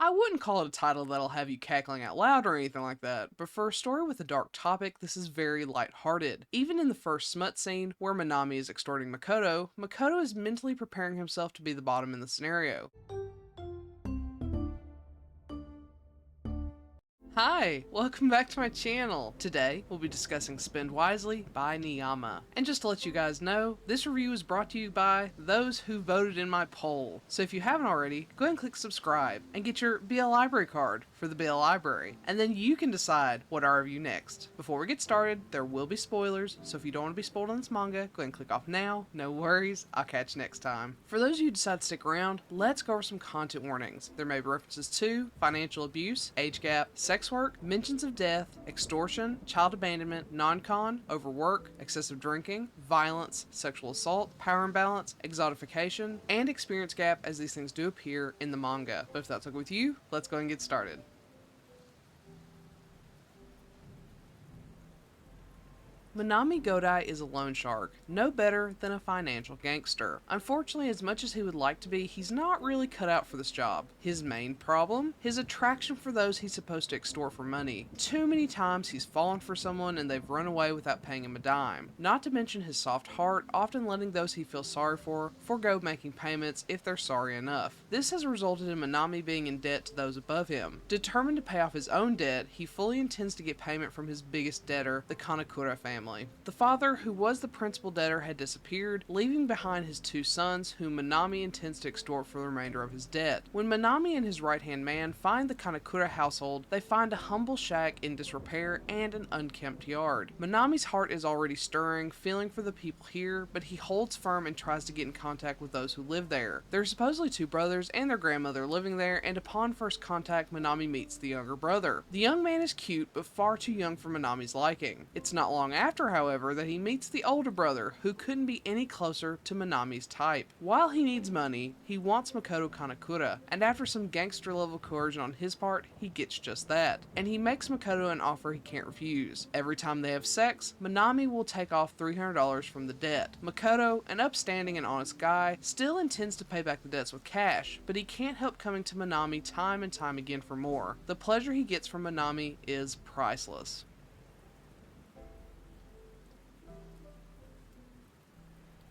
I wouldn't call it a title that'll have you cackling out loud or anything like that, but for a story with a dark topic, this is very lighthearted. Even in the first smut scene, where Manami is extorting Makoto, Makoto is mentally preparing himself to be the bottom in the scenario. Hi, welcome back to my channel. Today, we'll be discussing Spend Wisely by Niyama. And just to let you guys know, this review is brought to you by those who voted in my poll. So if you haven't already, go ahead and click subscribe and get your BL Library card for the BL Library. And then you can decide what I review next. Before we get started, there will be spoilers, so if you don't want to be spoiled on this manga, go ahead and click off now. No worries, I'll catch you next time. For those of you who decide to stick around, let's go over some content warnings. There may be references to financial abuse, age gap, sex work, mentions of death, extortion, child abandonment, non-con, overwork, excessive drinking, violence, sexual assault, power imbalance, exotification, and experience gap, as these things do appear in the manga. But if that's okay with you, let's go and get started. Manami Godai is a loan shark, no better than a financial gangster. Unfortunately, as much as he would like to be, he's not really cut out for this job. His main problem? His attraction for those he's supposed to extort for money. Too many times he's fallen for someone and they've run away without paying him a dime. Not to mention his soft heart, often letting those he feels sorry for forego making payments if they're sorry enough. This has resulted in Manami being in debt to those above him. Determined to pay off his own debt, he fully intends to get payment from his biggest debtor, the Kanekura family. The father, who was the principal debtor, had disappeared, leaving behind his two sons, whom Manami intends to extort for the remainder of his debt. When Manami and his right-hand man find the Kanekura household, they find a humble shack in disrepair and an unkempt yard. Manami's heart is already stirring, feeling for the people here, but he holds firm and tries to get in contact with those who live there. There are supposedly two brothers and their grandmother living there, and upon first contact, Manami meets the younger brother. The young man is cute, but far too young for Manami's liking. It's not long after, however, that he meets the older brother, who couldn't be any closer to Manami's type. While he needs money, he wants Makoto Kanekura, and after some gangster level coercion on his part, he gets just that. And he makes Makoto an offer he can't refuse. Every time they have sex, Manami will take off $300 from the debt. Makoto, an upstanding and honest guy, still intends to pay back the debts with cash, but he can't help coming to Manami time and time again for more. The pleasure he gets from Manami is priceless.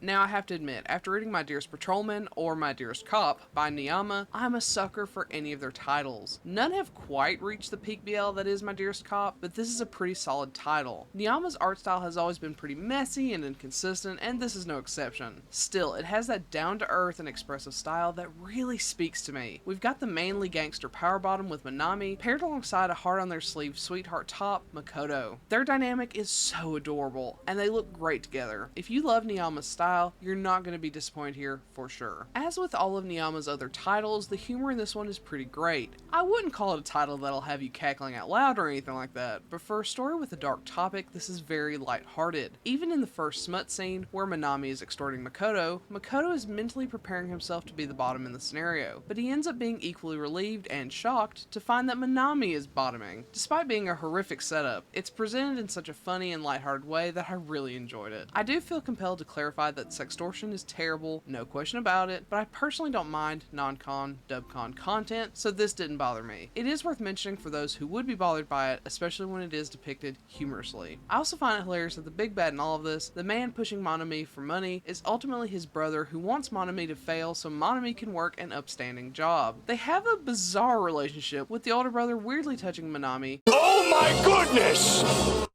Now I have to admit, after reading My Dearest Patrolman or My Dearest Cop by Niyama, I'm a sucker for any of their titles. None have quite reached the peak BL that is My Dearest Cop, but this is a pretty solid title. Niyama's art style has always been pretty messy and inconsistent, and this is no exception. Still, it has that down-to-earth and expressive style that really speaks to me. We've got the manly gangster power bottom with Manami, paired alongside a heart-on-their-sleeve sweetheart top, Makoto. Their dynamic is so adorable, and they look great together. If you love Niyama's style, you're not going to be disappointed here for sure. As with all of Niyama's other titles, the humor in this one is pretty great. I wouldn't call it a title that'll have you cackling out loud or anything like that, but for a story with a dark topic, this is very lighthearted. Even in the first smut scene, where Manami is extorting Makoto, Makoto is mentally preparing himself to be the bottom in the scenario, but he ends up being equally relieved and shocked to find that Manami is bottoming. Despite being a horrific setup, it's presented in such a funny and lighthearted way that I really enjoyed it. I do feel compelled to clarify that sextortion is terrible, no question about it, but I personally don't mind non-con, dub-con content, so this didn't bother me. It is worth mentioning for those who would be bothered by it, especially when it is depicted humorously. I also find it hilarious that the big bad in all of this, the man pushing Manami for money, is ultimately his brother who wants Manami to fail so Manami can work an upstanding job. They have a bizarre relationship, with the older brother weirdly touching Manami. Oh my goodness!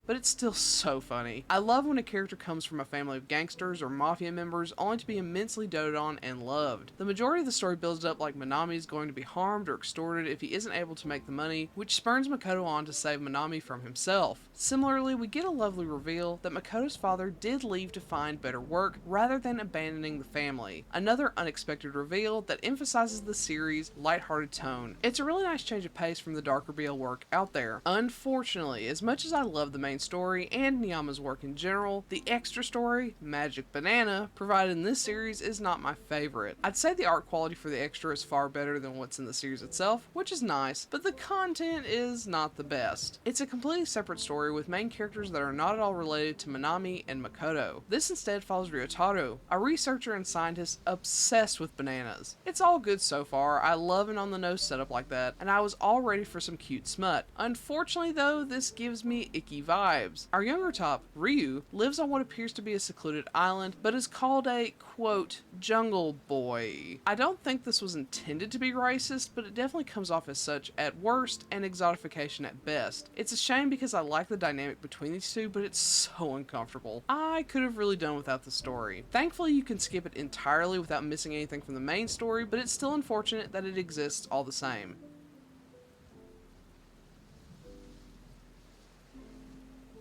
But it's still so funny. I love when a character comes from a family of gangsters or mafia members only to be immensely doted on and loved. The majority of the story builds up like Manami is going to be harmed or extorted if he isn't able to make the money, which spurns Makoto on to save Manami from himself. Similarly, we get a lovely reveal that Makoto's father did leave to find better work rather than abandoning the family. Another unexpected reveal that emphasizes the series' lighthearted tone. It's a really nice change of pace from the darker BL work out there. Unfortunately, as much as I love the main story and Niyama's work in general, the extra story, Magic Banana, Banana, provided in this series, is not my favorite. I'd say the art quality for the extra is far better than what's in the series itself, which is nice, but the content is not the best. It's a completely separate story with main characters that are not at all related to Manami and Makoto. This instead follows Ryotaro, a researcher and scientist obsessed with bananas. It's all good so far. I love an on-the-nose setup like that, and I was all ready for some cute smut. Unfortunately though, this gives me icky vibes. Our younger top, Ryu, lives on what appears to be a secluded island, but is called a, quote, jungle boy. I don't think this was intended to be racist, but it definitely comes off as such at worst and exotification at best. It's a shame because I like the dynamic between these two, but it's so uncomfortable. I could have really done without the story. Thankfully, you can skip it entirely without missing anything from the main story, but it's still unfortunate that it exists all the same.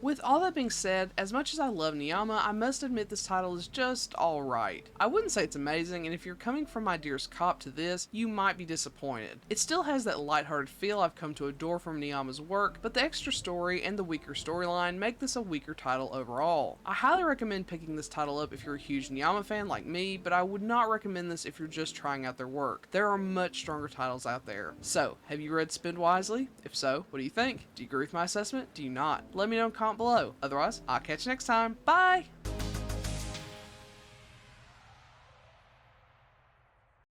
With all that being said, as much as I love Niyama, I must admit this title is just alright. I wouldn't say it's amazing, and if you're coming from my dearest cop to this, you might be disappointed. It still has that lighthearted feel I've come to adore from Niyama's work, but the extra story and the weaker storyline make this a weaker title overall. I highly recommend picking this title up if you're a huge Niyama fan like me, but I would not recommend this if you're just trying out their work. There are much stronger titles out there. So, have you read Spend Wisely? If so, what do you think? Do you agree with my assessment? Do you not? Let me know in comment below. Otherwise, I'll catch you next time. Bye!